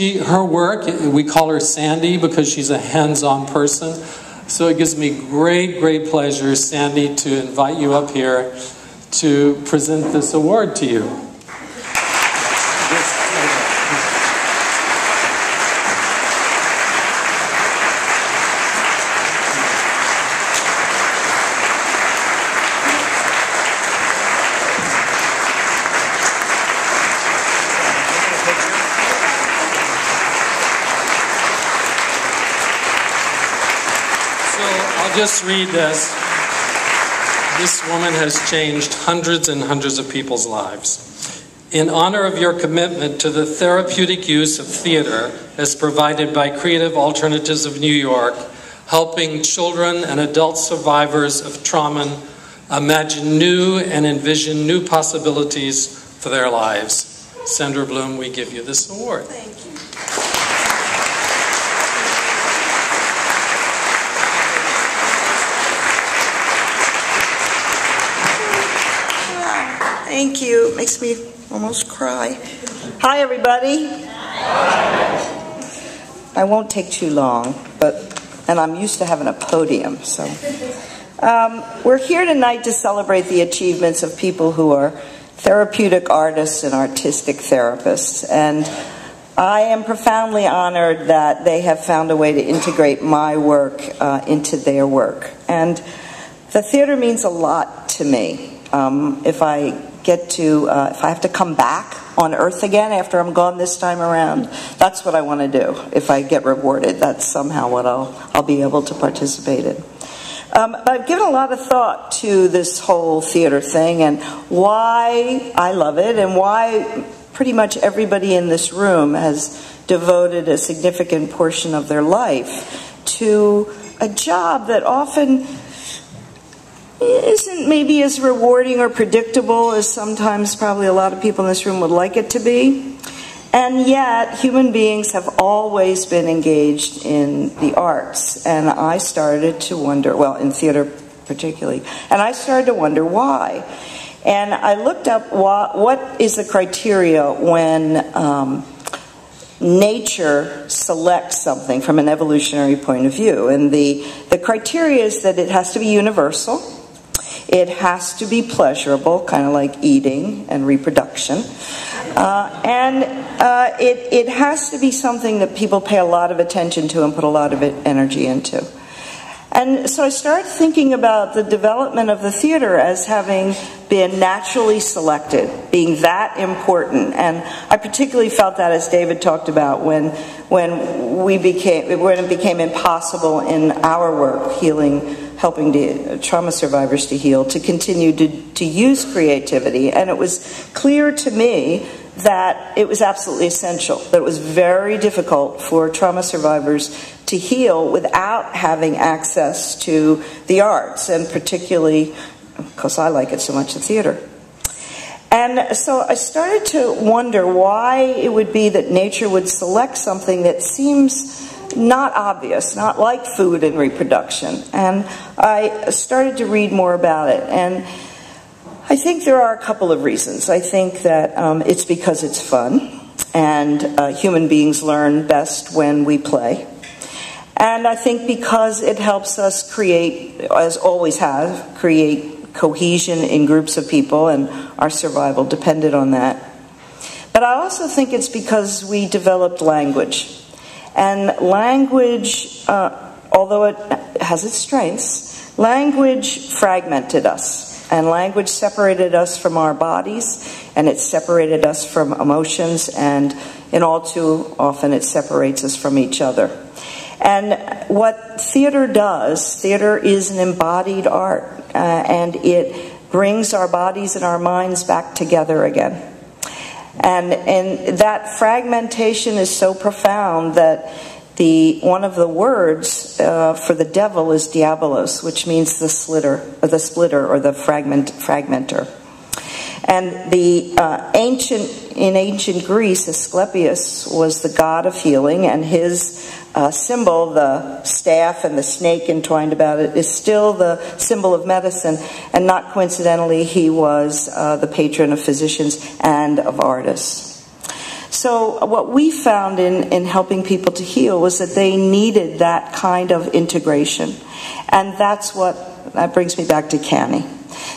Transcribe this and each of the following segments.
her work, we call her Sandy because she's a hands-on person. So it gives me great pleasure, Sandy, to invite you up here to present this award to you. Just read this. This woman has changed hundreds and hundreds of people's lives. In honor of your commitment to the therapeutic use of theater as provided by Creative Alternatives of New York, helping children and adult survivors of trauma imagine new and envision new possibilities for their lives. Sandra Bloom, we give you this award. Thank you. Thank you. It makes me almost cry. Hi, everybody. Hi. I won't take too long, and I'm used to having a podium, so. We're here tonight to celebrate the achievements of people who are therapeutic artists and artistic therapists, and I am profoundly honored that they have found a way to integrate my work into their work. And the theater means a lot to me. If I have to come back on Earth again after I'm gone this time around, that's what I want to do. If I get rewarded, that's somehow what I'll be able to participate in. I've given a lot of thought to this whole theater thing and why I love it and why pretty much everybody in this room has devoted a significant portion of their life to a job that often isn't maybe as rewarding or predictable as sometimes probably a lot of people in this room would like it to be. And yet, human beings have always been engaged in the arts. And I started to wonder, well, in theater particularly, and I started to wonder why. And I looked up what is the criteria when nature selects something from an evolutionary point of view. And the criteria is that it has to be universal. It has to be pleasurable, kind of like eating and reproduction. It has to be something that people pay a lot of attention to and put a lot of energy into. And so I started thinking about the development of the theater as having been naturally selected, being that important. And I particularly felt that, as David talked about, when it became impossible in our work, helping trauma survivors to heal, to continue to use creativity. And it was clear to me that it was absolutely essential, that it was very difficult for trauma survivors to heal without having access to the arts, and particularly, because I like it so much, the theater. And so I started to wonder why it would be that nature would select something that seems not obvious, not like food and reproduction. And I started to read more about it. And I think there are a couple of reasons. I think that it's because it's fun, and human beings learn best when we play. And I think because it helps us create, as always has, create cohesion in groups of people, and our survival depended on that. But I also think it's because we developed language. And language, although it has its strengths, language fragmented us. And language separated us from our bodies, and it separated us from emotions, and all too often it separates us from each other. And what theater does, theater is an embodied art, and it brings our bodies and our minds back together again. And that fragmentation is so profound that one of the words for the devil is diabolos, which means the splitter or the fragmenter. And in ancient Greece, Asclepius was the god of healing, and his symbol, the staff and the snake entwined about it, is still the symbol of medicine. And not coincidentally, he was the patron of physicians and of artists. So what we found in helping people to heal was that they needed that kind of integration. And that brings me back to CANY.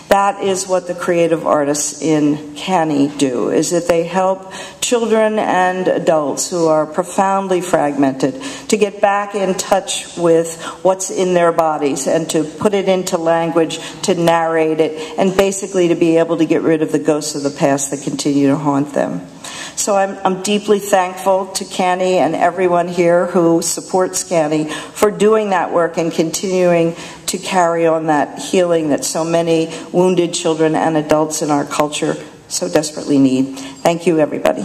That is what the creative artists in CANY do, is that they help children and adults who are profoundly fragmented to get back in touch with what's in their bodies and to put it into language, to narrate it, and basically to be able to get rid of the ghosts of the past that continue to haunt them. So I'm deeply thankful to CANY and everyone here who supports CANY for doing that work and continuing to carry on that healing that so many wounded children and adults in our culture so desperately need. Thank you, everybody.